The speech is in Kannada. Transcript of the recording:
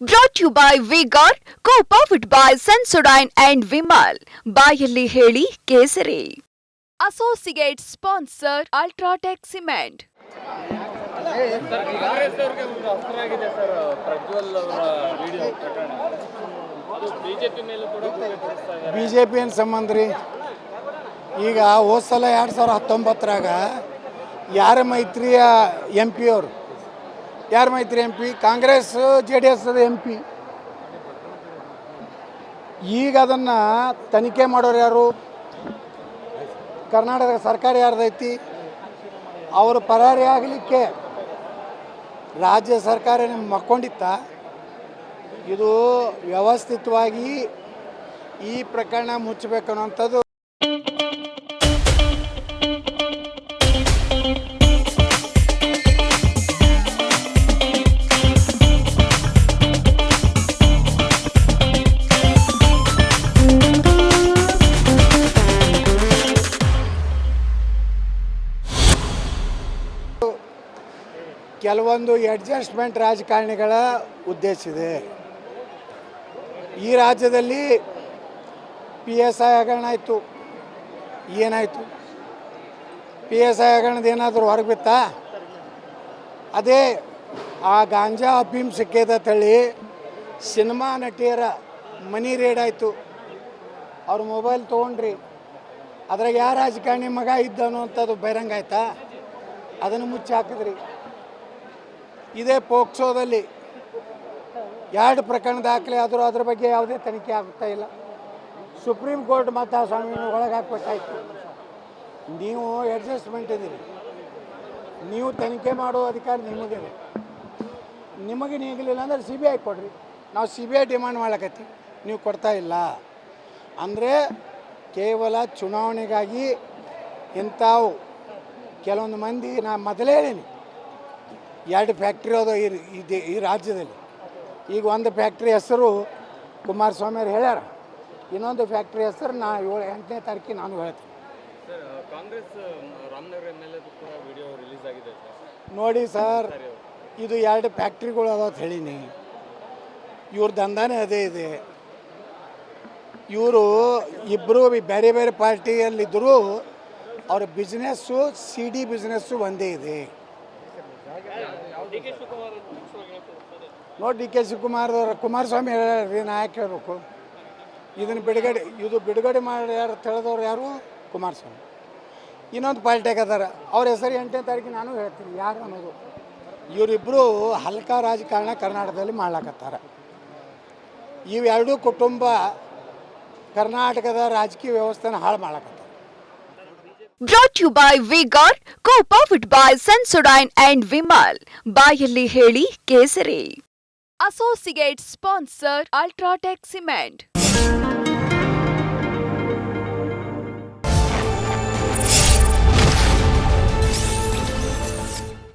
Brought to you by V-Guard, co-powered by Sensodyne and Vimal. ಬಾಯಲ್ಲಿ ಹೇಳಿ ಕೇಸರಿ. Associate sponsor Ultratech Cement. BJP ಏನು ಸಂಬಂಧ ರೀ? ಈಗ ಹೋದ ಸಲ 2019ರಾಗ ಯಾರ ಮೈತ್ರಿಯ ಎಂ ಪಿ ಅವರು ಯಾರ ಮೈತ್ರಿ M P? Congress JDS M P. ಈಗ ಅದನ್ನು ತನಿಖೆ ಮಾಡೋರು ಯಾರು? ಕರ್ನಾಟಕ ಸರ್ಕಾರ ಯಾರ್ದೈತಿ? ಅವರು ಪರಾರಿ ಆಗಲಿಕ್ಕೆ ರಾಜ್ಯ ಸರ್ಕಾರ ಮಕ್ಕೊಂಡಿತ್ತ? ಇದು ವ್ಯವಸ್ಥಿತವಾಗಿ ಈ ಪ್ರಕರಣ ಮುಚ್ಚಬೇಕು ಅನ್ನೋಂಥದ್ದು. ಕೆಲವೊಂದು ಅಡ್ಜಸ್ಟ್ಮೆಂಟ್ ರಾಜಕಾರಣಿಗಳ ಉದ್ದೇಶ ಇದೆ. ಈ ರಾಜ್ಯದಲ್ಲಿ PSI ಹಗರಣ ಆಯಿತು. ಏನಾಯಿತು? PSI ಹಗರಣದ ಏನಾದರೂ ಹೊರಗೆ ಬಿತ್ತಾ? ಅದೇ ಆ ಗಾಂಜಾ ಅಫೀಮ್ ಸಿಕ್ಕಿದ ತಳಿ ಸಿನಿಮಾ ನಟಿಯರ ಮನಿ ರೇಡ್ ಆಯಿತು. ಅವ್ರ ಮೊಬೈಲ್ ತೊಗೊಂಡ್ರಿ, ಅದ್ರಾಗ ಯಾವ ರಾಜಕಾರಣಿ ಮಗ ಇದ್ದ ಅನ್ನುವಂಥದ್ದು ಬಹಿರಂಗ ಆಯ್ತಾ? ಅದನ್ನು ಮುಚ್ಚಿ ಹಾಕಿದ್ರಿ. ಇದೇ ಪೋಕ್ಸೋದಲ್ಲಿ 2 ಪ್ರಕರಣ ದಾಖಲೆ ಆದರೂ ಅದ್ರ ಬಗ್ಗೆ ಯಾವುದೇ ತನಿಖೆ ಆಗ್ತಾ ಇಲ್ಲ. ಸುಪ್ರೀಂ ಕೋರ್ಟ್ ಮತ್ತು ಆ ಸ್ವಾಮಿಯನ್ನು ಒಳಗೆ ಹಾಕ್ಬೇಕಾಯ್ತು. ನೀವು ಅಡ್ಜಸ್ಟ್ಮೆಂಟ್ ಇದ್ದೀರಿ, ನೀವು ತನಿಖೆ ಮಾಡೋ ಅಧಿಕಾರ ನಿಮಗಿದೆ. ನಿಮಗೆ ನೀಗಲಿಲ್ಲ ಅಂದರೆ CBI ಕೊಡ್ರಿ. ನಾವು CBI ಡಿಮಾಂಡ್ ಮಾಡ್ಲಕತ್ತೀವಿ, ನೀವು ಕೊಡ್ತಾ ಇಲ್ಲ ಅಂದರೆ ಕೇವಲ ಚುನಾವಣೆಗಾಗಿ ಇಂಥವು ಕೆಲವೊಂದು ಮಂದಿ, ನಾನು ಮೊದಲೇ ಹೇಳೀನಿ, 2 ಫ್ಯಾಕ್ಟ್ರಿ ಅದ ಈ ರಾಜ್ಯದಲ್ಲಿ. ಈಗ ಒಂದು ಫ್ಯಾಕ್ಟ್ರಿ ಹೆಸರು ಕುಮಾರಸ್ವಾಮಿ ಅವರು ಹೇಳ್ಯಾರ, ಇನ್ನೊಂದು ಫ್ಯಾಕ್ಟ್ರಿ ಹೆಸರು 8ನೇ ತಾರೀಕಿಗೆ ನಾನು ಹೇಳ್ತೀನಿ. ನೋಡಿ ಸರ್, ಇದು 2 ಫ್ಯಾಕ್ಟ್ರಿಗಳು ಅದಾವ ಹೇಳೀನಿ. ಇವ್ರ ದಂಧನೇ ಅದೇ ಇದೆ. ಇವರು ಇಬ್ಬರು ಬೇರೆ ಬೇರೆ ಪಾರ್ಟಿಯಲ್ಲಿದ್ದರೂ ಅವ್ರ ಬಿಸ್ನೆಸ್ಸು CD ಬಿಸ್ನೆಸ್ಸು ಒಂದೇ ಇದೆ. ನೋಡಿ DK ಶಿವಕುಮಾರ್ದವ್ರು, ಕುಮಾರಸ್ವಾಮಿ ಹೇಳ್ರಿ, ನಾ ಯಾಕೆ ಹೇಳ್ಬೇಕು? ಇದು ಬಿಡುಗಡೆ ಮಾಡಿ ಯಾರು ತಿಳಿದವ್ರು ಯಾರು? ಕುಮಾರಸ್ವಾಮಿ. ಇನ್ನೊಂದು ಪಾರ್ಟಿಯಾಗ ಅದಾರ, ಅವ್ರ ಹೆಸರು 8ನೇ ತಾರೀಕಿಗೆ ನಾನು ಹೇಳ್ತೀನಿ ಯಾರು ಅನ್ನೋದು. ಇವರಿಬ್ಬರು ಹಲ್ಕಾ ರಾಜಕಾರಣ ಕರ್ನಾಟಕದಲ್ಲಿ ಮಾಡ್ಲಾಕತ್ತಾರ. ಇವೆರಡೂ ಕುಟುಂಬ ಕರ್ನಾಟಕದ ರಾಜಕೀಯ ವ್ಯವಸ್ಥೆನ ಹಾಳು ಮಾಡ್ಲಾಕತ್ತಾರ. Brought to you by V-Guard, co-powered by Sensodyne and Vimal. ಬಾಯಲ್ಲಿ ಹೇಳಿ ಕೇಸರಿ. Associate sponsor Ultratech Cement.